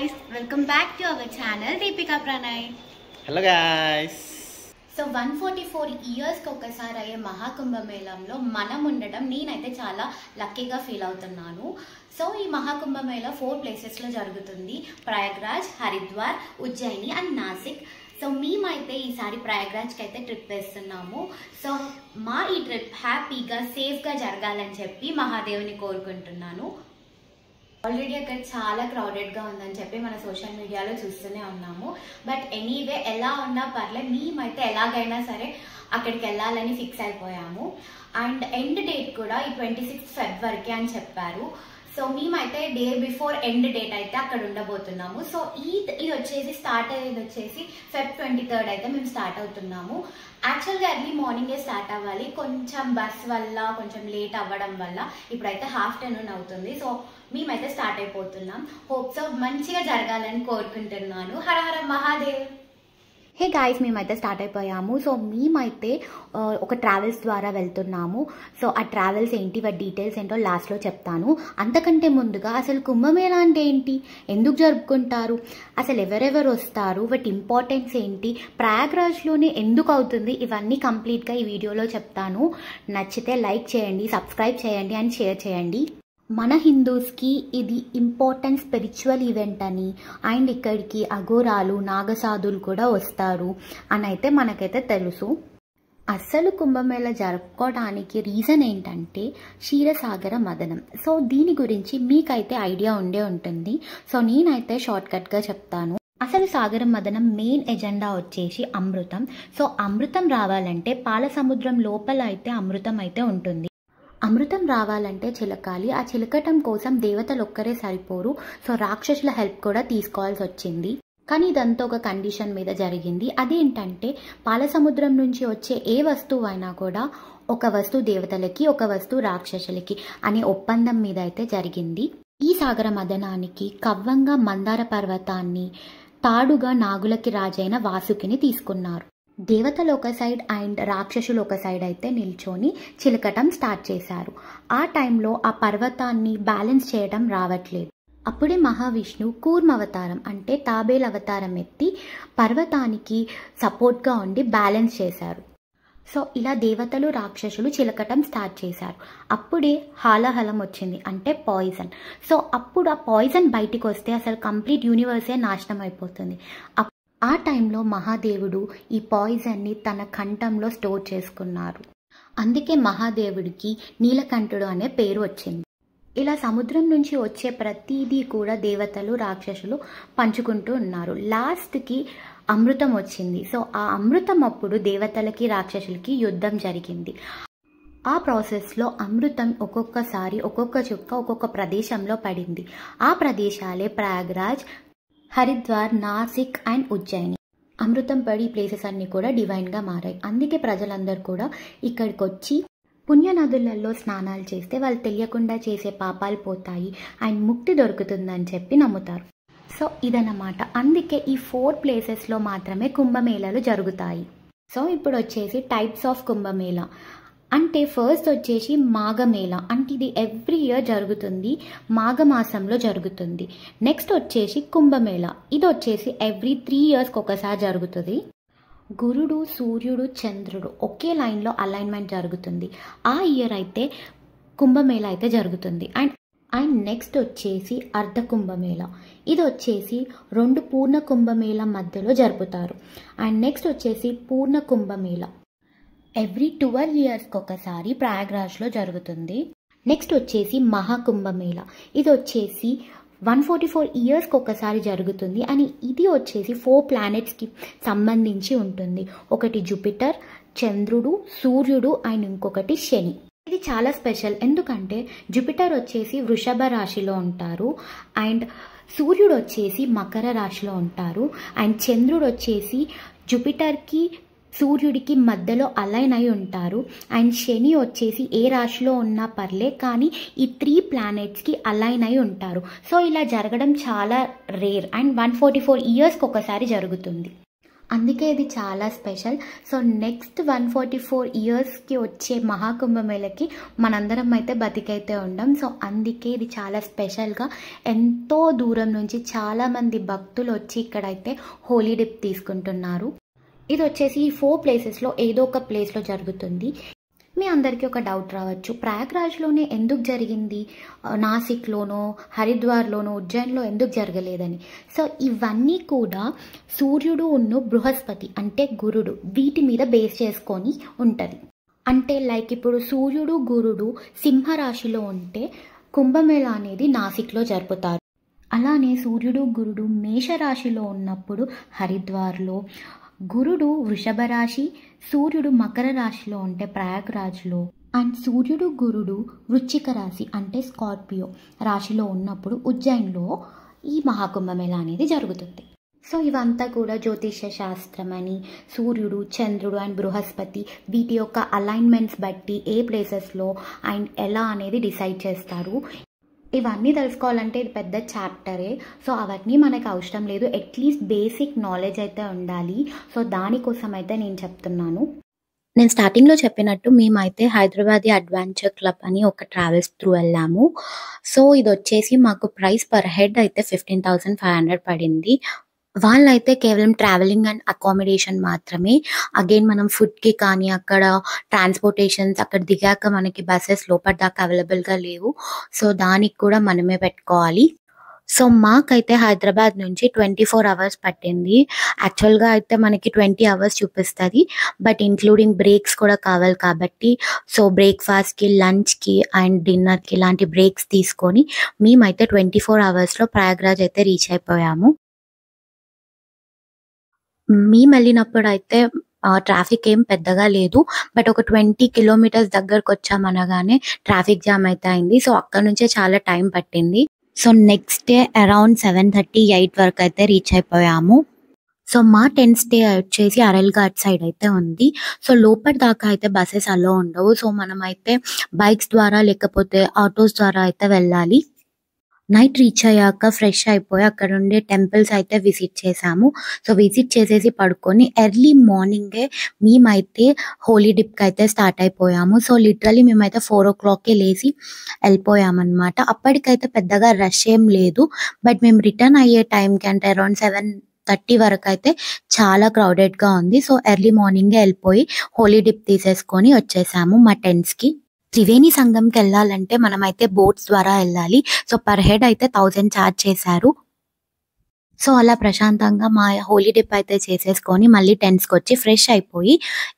guys, welcome back to our channel Deepika Pranay. Hello guys. So 144 years కి ఒకసారి అయ్యే మహాకుంభమేళంలో మనం ఉండడం నేనైతే చాలా లక్కీగా ఫీల్ అవుతున్నాను. సో ఈ మహాకుంభమేళ 4 ప్లేసెస్లో జరుగుతుంది. ప్రయాగ్రాజ్, హరిద్వార్, ఉజ్జయిని అండ్ నాసిక్. సో మేమైతే ఈసారి ప్రయాగ్రాజ్కి అయితే ట్రిప్ వేస్తున్నాము. సో మా ఈ ట్రిప్ హ్యాపీగా సేఫ్గా జరగాలని చెప్పి మహాదేవుని కోరుకుంటున్నాను. ఆల్రెడీ అక్కడ చాలా క్రౌడెడ్గా ఉందని చెప్పి మన సోషల్ మీడియాలో చూస్తూనే ఉన్నాము. బట్ ఎనీవే ఎలా ఉన్నా పర్లేదు, మేమైతే ఎలాగైనా సరే అక్కడికి వెళ్ళాలని ఫిక్స్ అయిపోయాము. అండ్ ఎండ్ డేట్ కూడా ఈ 26 ఫిబ్రవరికి అని చెప్పారు. సో మేమైతే డే బిఫోర్ ఎండ్ డేట్ అయితే అక్కడ ఉండబోతున్నాము. సో ఇది వచ్చేసి స్టార్ట్ అయ్యేది వచ్చేసి Feb 23 అయితే మేము స్టార్ట్ అవుతున్నాము. యాక్చువల్గా ఎర్లీ మార్నింగే స్టార్ట్ అవ్వాలి, కొంచెం బస్ వల్ల కొంచెం లేట్ అవ్వడం వల్ల ఇప్పుడైతే ఆఫ్టర్నూన్ అవుతుంది. సో మేమైతే స్టార్ట్ అయిపోతున్నాం. హోప్ సో మంచిగా జరగాలని కోరుకుంటున్నాను. హర హర మహాదేవ్. హే గాయస్, మేమైతే స్టార్ట్ అయిపోయాము. సో మేమైతే ఒక ట్రావెల్స్ ద్వారా వెళ్తున్నాము. సో ఆ ట్రావెల్స్ ఏంటి, వాటి డీటెయిల్స్ ఏంటో లాస్ట్లో చెప్తాను. అంతకంటే ముందుగా అసలు కుంభమేళ అంటే ఏంటి, ఎందుకు జరుపుకుంటారు, అసలు ఎవరెవరు వస్తారు, వాటి ఇంపార్టెన్స్ ఏంటి, ప్రయాగ్రాజ్లోనే ఎందుకు అవుతుంది, ఇవన్నీ కంప్లీట్గా ఈ వీడియోలో చెప్తాను. నచ్చితే లైక్ చేయండి, సబ్స్క్రైబ్ చేయండి అండ్ షేర్ చేయండి. మన హిందూస్కి ఇది ఇంపార్టెంట్ స్పిరిచువల్ ఈవెంట్ అని, అండ్ ఇక్కడికి అఘోరాలు, నాగసాధులు కూడా వస్తారు అని అయితే మనకైతే తెలుసు. అస్సలు కుంభమేళ జరుపుకోవడానికి రీజన్ ఏంటంటే క్షీరసాగర మదనం. సో దీని గురించి మీకైతే ఐడియా ఉండే ఉంటుంది. సో నేనైతే షార్ట్కట్గా చెప్తాను. అసలు సాగర మదనం మెయిన్ ఎజెండా వచ్చేసి అమృతం. సో అమృతం రావాలంటే పాల సముద్రం లోపల అయితే అమృతం అయితే ఉంటుంది. అమృతం రావాలంటే చిలకాలి. ఆ చిలకటం కోసం దేవతలు ఒక్కరే సరిపోరు. సో రాక్షసుల హెల్ప్ కూడా తీసుకోవాల్సి వచ్చింది. కానీ ఇదంతా ఒక కండిషన్ మీద జరిగింది. అదేంటంటే పాల సముద్రం నుంచి వచ్చే ఏ వస్తువు అయినా కూడా ఒక వస్తువు దేవతలకి, ఒక వస్తువు రాక్షసులకి అనే ఒప్పందం మీద అయితే జరిగింది. ఈ సాగర మదనానికి కవ్వంగా మందార పర్వతాన్ని, తాడుగా నాగులకి రాజైన వాసుకిని తీసుకున్నారు. దేవతలు ఒక సైడ్ అండ్ రాక్షసులు ఒక సైడ్ అయితే నిల్చొని చిలకటం స్టార్ట్ చేశారు. ఆ టైంలో ఆ పర్వతాన్ని బ్యాలెన్స్ చేయడం రావట్లేదు. అప్పుడే మహావిష్ణు కూర్మ అవతారం అంటే తాబేల్ అవతారం ఎత్తి పర్వతానికి సపోర్ట్గా ఉండి బ్యాలెన్స్ చేశారు. సో ఇలా దేవతలు రాక్షసులు చిలకటం స్టార్ట్ చేశారు. అప్పుడే హాలాహలం వచ్చింది, అంటే పాయిజన్. సో అప్పుడు ఆ పాయిజన్ బయటికి వస్తే అసలు కంప్లీట్ యూనివర్సే నాశనం అయిపోతుంది. ఆ టైంలో మహాదేవుడు ఈ పాయిజన్ని తన కంఠంలో స్టోర్ చేసుకున్నారు. అందుకే మహాదేవుడికి నీలకంఠుడు అనే పేరు వచ్చింది. ఇలా సముద్రం నుంచి వచ్చే ప్రతిదీ కూడా దేవతలు రాక్షసులు పంచుకుంటూ ఉన్నారు. లాస్ట్కి అమృతం వచ్చింది. సో ఆ అమృతం అప్పుడు దేవతలకి రాక్షసులకి యుద్ధం జరిగింది. ఆ ప్రాసెస్లో అమృతం ఒక్కొక్కసారి ఒక్కొక్క చుక్క ఒక్కొక్క ప్రదేశంలో పడింది. ఆ ప్రదేశాలే ప్రయాగ్రాజ్, హరిద్వార్, నాసిక్ అండ్ ఉజ్జయిని. అమృతం పడి ప్లేసెస్ అన్నీ కూడా డివైన్గా మారాయి. అందుకే ప్రజలందరూ కూడా ఇక్కడికి వచ్చి పుణ్యనదులలో స్నానాలు చేస్తే వాళ్ళు తెలియకుండా చేసే పాపాలు పోతాయి అండ్ ముక్తి దొరుకుతుందని చెప్పి నమ్ముతారు. సో ఇదన్నమాట. అందుకే ఈ 4 ప్లేసెస్లో మాత్రమే కుంభమేళాలు జరుగుతాయి. సో ఇప్పుడు వచ్చేసి టైప్స్ ఆఫ్ కుంభమేళ అంటే ఫస్ట్ వచ్చేసి మాఘమేళ, అంటే ఇది ఎవ్రీ ఇయర్ జరుగుతుంది, మాఘమాసంలో జరుగుతుంది. నెక్స్ట్ వచ్చేసి కుంభమేళ, ఇది వచ్చేసి ఎవ్రీ 3 ఇయర్స్కి ఒకసారి జరుగుతుంది. గురుడు, సూర్యుడు, చంద్రుడు ఒకే లైన్లో అలైన్మెంట్ జరుగుతుంది. ఆ ఇయర్ అయితే కుంభమేళ అయితే జరుగుతుంది. అండ్ నెక్స్ట్ వచ్చేసి అర్ధ కుంభమేళ, ఇది వచ్చేసి 2 పూర్ణ కుంభమేళ మధ్యలో జరుపుతారు. అండ్ నెక్స్ట్ వచ్చేసి పూర్ణ కుంభమేళ ఎవ్రీ 12 ఇయర్స్కి ఒకసారి ప్రయాగ్రాజ్లో జరుగుతుంది. నెక్స్ట్ వచ్చేసి మహాకుంభమేళ, ఇది వచ్చేసి 144 ఇయర్స్కి ఒకసారి జరుగుతుంది. అని ఇది వచ్చేసి 4 ప్లానెట్స్కి సంబంధించి ఉంటుంది. ఒకటి జూపిటర్, చంద్రుడు, సూర్యుడు అండ్ ఇంకొకటి శని. ఇది చాలా స్పెషల్, ఎందుకంటే జూపిటర్ వచ్చేసి వృషభ రాశిలో ఉంటారు, అండ్ సూర్యుడు వచ్చేసి మకర రాశిలో ఉంటారు, అండ్ చంద్రుడు వచ్చేసి జూపిటర్కి సూర్యుడికి మధ్యలో అలైన్ అయి ఉంటారు, అండ్ శని వచ్చేసి ఏ రాశిలో ఉన్నా పర్లే కానీ ఈ 3 ప్లానెట్స్కి అలైన్ అయి ఉంటారు. సో ఇలా జరగడం చాలా రేర్ అండ్ 144 ఇయర్స్కి ఒకసారి జరుగుతుంది. అందుకే ఇది చాలా స్పెషల్. సో నెక్స్ట్ 144 ఇయర్స్కి వచ్చే మహాకుంభమేళకి మనందరం అయితే బతికైతే ఉండం. సో అందుకే ఇది చాలా స్పెషల్గా ఎంతో దూరం నుంచి చాలామంది భక్తులు వచ్చి ఇక్కడైతే హోలీ డిప్ తీసుకుంటున్నారు. ఇది వచ్చేసి ఈ 4 ప్లేసెస్లో ఏదో ఒక ప్లేస్లో జరుగుతుంది. మీ అందరికీ ఒక డౌట్ రావచ్చు, ప్రయాగ్రాజ్లోనే ఎందుకు జరిగింది, నాసిక్లోనో హరిద్వార్లోనో ఉజ్జయిన్లో ఎందుకు జరగలేదని. సో ఇవన్నీ కూడా సూర్యుడు ఉన్ను బృహస్పతి అంటే గురుడు వీటి మీద బేస్ చేసుకొని ఉంటుంది. అంటే లైక్ ఇప్పుడు సూర్యుడు గురుడు సింహరాశిలో ఉంటే కుంభమేళ అనేది నాసిక్లో జరుపుతారు. అలానే సూర్యుడు గురుడు మేషరాశిలో ఉన్నప్పుడు హరిద్వార్లో, గురుడు వృషభ రాశి, సూర్యుడు మకర రాశిలో ఉంటే ప్రయాగ్రాజ్లో, అండ్ సూర్యుడు గురుడు వృశ్చిక రాశి అంటే స్కార్పియో రాశిలో ఉన్నప్పుడు ఉజ్జయిన్లో ఈ మహాకుంభమేళ అనేది జరుగుతుంది. సో ఇవంతా కూడా జ్యోతిష శాస్త్రం అని సూర్యుడు, చంద్రుడు అండ్ బృహస్పతి వీటి యొక్క అలైన్మెంట్స్ బట్టి ఏ ప్లేసెస్లో అండ్ ఎలా అనేది డిసైడ్ చేస్తారు. ఇవన్నీ తెలుసుకోవాలంటే ఇది పెద్ద చాప్టరే. సో అవన్నీ మనకు అవసరం లేదు, అట్లీస్ట్ బేసిక్ నాలెడ్జ్ అయితే ఉండాలి. సో దానికోసం అయితే నేను చెప్తున్నాను. నేను స్టార్టింగ్లో చెప్పినట్టు మేమైతే హైదరాబాదీ అడ్వెంచర్ క్లబ్ అని ఒక ట్రావెల్స్ త్రూ వెళ్ళాము. సో ఇది వచ్చేసి మాకు ప్రైస్ పర్ హెడ్ అయితే 15,500 పడింది. వాళ్ళైతే కేవలం ట్రావెలింగ్ అండ్ అకామిడేషన్ మాత్రమే. అగైన్ మనం ఫుడ్కి కానీ అక్కడ ట్రాన్స్పోర్టేషన్స్ అక్కడ దిగాక మనకి బస్సెస్ లోపల దాకా అవైలబుల్గా లేవు. సో దానికి కూడా మనమే పెట్టుకోవాలి. సో మాకైతే హైదరాబాద్ నుంచి 24 అవర్స్ పట్టింది. యాక్చువల్గా అయితే మనకి 20 అవర్స్ చూపిస్తుంది, బట్ ఇంక్లూడింగ్ బ్రేక్స్ కూడా కావాలి కాబట్టి సో బ్రేక్ఫాస్ట్కి, లంచ్కి అండ్ డిన్నర్కి ఇలాంటి బ్రేక్స్ తీసుకొని మేమైతే 24 అవర్స్లో ప్రయాగ్రాజ్ అయితే రీచ్ అయిపోయాము. మేము వెళ్ళినప్పుడు అయితే ట్రాఫిక్ ఏం పెద్దగా లేదు, బట్ ఒక 20 కిలోమీటర్స్ దగ్గరకు వచ్చామనగానే ట్రాఫిక్ జామ్ అయితే అయింది. సో అక్కడ నుంచే చాలా టైం పట్టింది. సో నెక్స్ట్ డే అరౌండ్ 7:30, 8 వరకు అయితే రీచ్ అయిపోయాము. సో మా 10th స్టే వచ్చేసి అరల్ ఘాట్ సైడ్ అయితే ఉంది. సో లోపల దాకా అయితే బస్సెస్ అలో ఉండవు. సో మనమైతే బైక్స్ ద్వారా లేకపోతే ఆటోస్ ద్వారా అయితే వెళ్ళాలి. నైట్ రీచ్ అయ్యాక ఫ్రెష్ అయిపోయి అక్కడ ఉండే టెంపుల్స్ అయితే విజిట్ చేసాము. సో విజిట్ చేసేసి పడుకొని ఎర్లీ మార్నింగే మేమైతే హోలీ డిప్కి అయితే స్టార్ట్ అయిపోయాము. సో లిటరలీ మేమైతే 4 o'clockకే లేచి వెళ్ళిపోయామన్నమాట. అప్పటికైతే పెద్దగా రష్ ఏం లేదు, బట్ మేము రిటర్న్ అయ్యే టైంకి అంటే అరౌండ్ 7:30 వరకు అయితే చాలా క్రౌడెడ్గా ఉంది. సో ఎర్లీ మార్నింగే వెళ్ళిపోయి హోలీ డిప్ తీసేసుకొని వచ్చేసాము మా టెంట్స్కి. త్రివేణి సంగంకి వెళ్ళాలంటే మనమైతే బోట్స్ ద్వారా వెళ్ళాలి. సో పర్ హెడ్ అయితే 1000 ఛార్జ్ చేశారు. సో అలా ప్రశాంతంగా మా హోలీ డిప్ అయితే చేసేసుకొని మళ్ళీ టెంట్స్కి వచ్చి ఫ్రెష్ అయిపోయి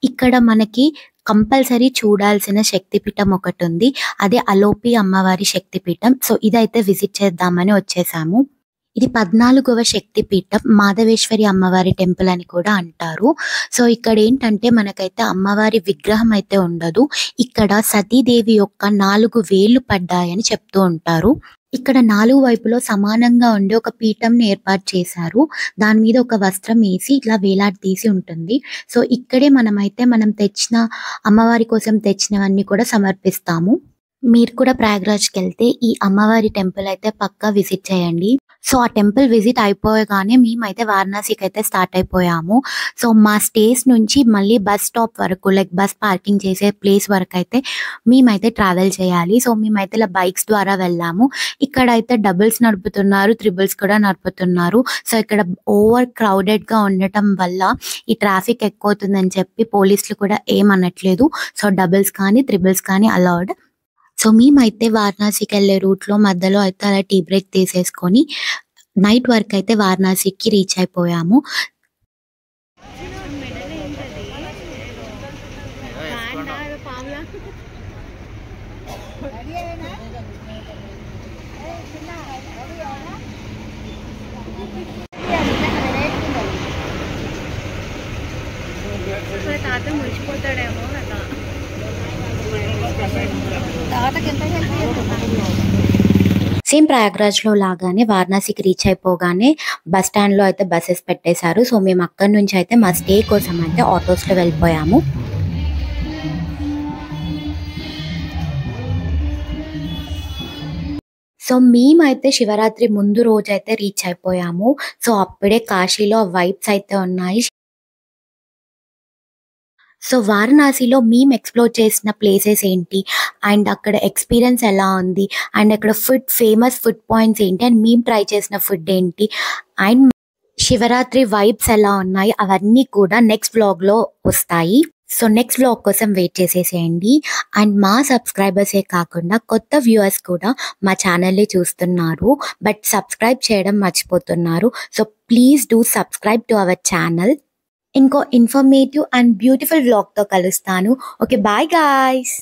ఇక్కడ మనకి కంపల్సరీ చూడాల్సిన శక్తిపీఠం ఒకటి ఉంది, అదే అలోపి అమ్మవారి శక్తిపీఠం. సో ఇదైతే విజిట్ చేద్దామని వచ్చేసాము. ఇది 14వ శక్తిపీఠం, మాధవేశ్వరి అమ్మవారి టెంపుల్ అని కూడా అంటారు. సో ఇక్కడ ఏంటంటే మనకైతే అమ్మవారి విగ్రహం అయితే ఉండదు. ఇక్కడ సతీదేవి యొక్క 4 వేళ్ళు పడ్డాయని చెప్తూ ఉంటారు. ఇక్కడ 4 వైపులో సమానంగా ఉండే ఒక పీఠంని ఏర్పాటు చేశారు. దాని మీద ఒక వస్త్రం వేసి ఇట్లా వేలాడదీసి ఉంటుంది. సో ఇక్కడే మనం తెచ్చిన అమ్మవారి కోసం తెచ్చినవన్నీ కూడా సమర్పిస్తాము. మీరు కూడా ప్రయాగ్రాజ్కి వెళ్తే ఈ అమ్మవారి టెంపుల్ అయితే పక్కా విజిట్ చేయండి. సో ఆ టెంపుల్ విజిట్ అయిపోగానే మేమైతే వారణాసికి అయితే స్టార్ట్ అయిపోయాము. సో మా స్టేస్ నుంచి మళ్ళీ బస్ స్టాప్ వరకు లైక్ బస్ పార్కింగ్ చేసే ప్లేస్ వరకు అయితే మేమైతే ట్రావెల్ చేయాలి. సో మేమైతే ఇలా బైక్స్ ద్వారా వెళ్ళాము. ఇక్కడ అయితే డబుల్స్ నడుపుతున్నారు, త్రిబుల్స్ కూడా నడుపుతున్నారు. సో ఇక్కడ ఓవర్ క్రౌడెడ్గా ఉండటం వల్ల ఈ ట్రాఫిక్ ఎక్కువ అవుతుందని చెప్పి పోలీసులు కూడా ఏమనట్లేదు. సో డబుల్స్ కానీ త్రిబుల్స్ కానీ అలౌడ్. సో మేమైతే వారణాసికి వెళ్ళే రూట్లో మధ్యలో అయితే అలా టీ బ్రేక్ తీసేసుకొని నైట్ వరకు అయితే వారణాసికి రీచ్ అయిపోయాము. తాత మురిసిపోతాడేమో కదా. సేమ్ ప్రయాగ్రాజ్లో లాగానే వారణాసికి రీచ్ అయిపోగానే బస్ స్టాండ్లో అయితే బస్సెస్ పెట్టేశారు. సో మేము అక్కడి నుంచి అయితే మా స్టే కోసం అయితే ఆటోస్లో వెళ్ళిపోయాము. సో మేమైతే శివరాత్రి ముందు రోజు అయితే రీచ్ అయిపోయాము. సో అప్పుడే కాశీలో వైబ్స్ అయితే ఉన్నాయి. సో వారణాసిలో మేము ఎక్స్ప్లోర్ చేసిన ప్లేసెస్ ఏంటి అండ్ అక్కడ ఎక్స్పీరియన్స్ ఎలా ఉంది అండ్ అక్కడ ఫేమస్ ఫుడ్ పాయింట్స్ ఏంటి అండ్ మేము ట్రై చేసిన ఫుడ్ ఏంటి అండ్ శివరాత్రి వైబ్స్ ఎలా ఉన్నాయి అవన్నీ కూడా నెక్స్ట్ వ్లాగ్లో వస్తాయి. సో నెక్స్ట్ వ్లాగ్ కోసం వెయిట్ చేసేసేయండి. అండ్ మా సబ్స్క్రైబర్సే కాకుండా కొత్త వ్యూవర్స్ కూడా మా ఛానల్ని చూస్తున్నారు, బట్ సబ్స్క్రైబ్ చేయడం మర్చిపోతున్నారు. So please do subscribe to our channel. ఇంకో ఇన్ఫర్మేటివ్ అండ్ బ్యూటిఫుల్ వ్లాగ్తో కలుస్తాను. Okay, bye guys.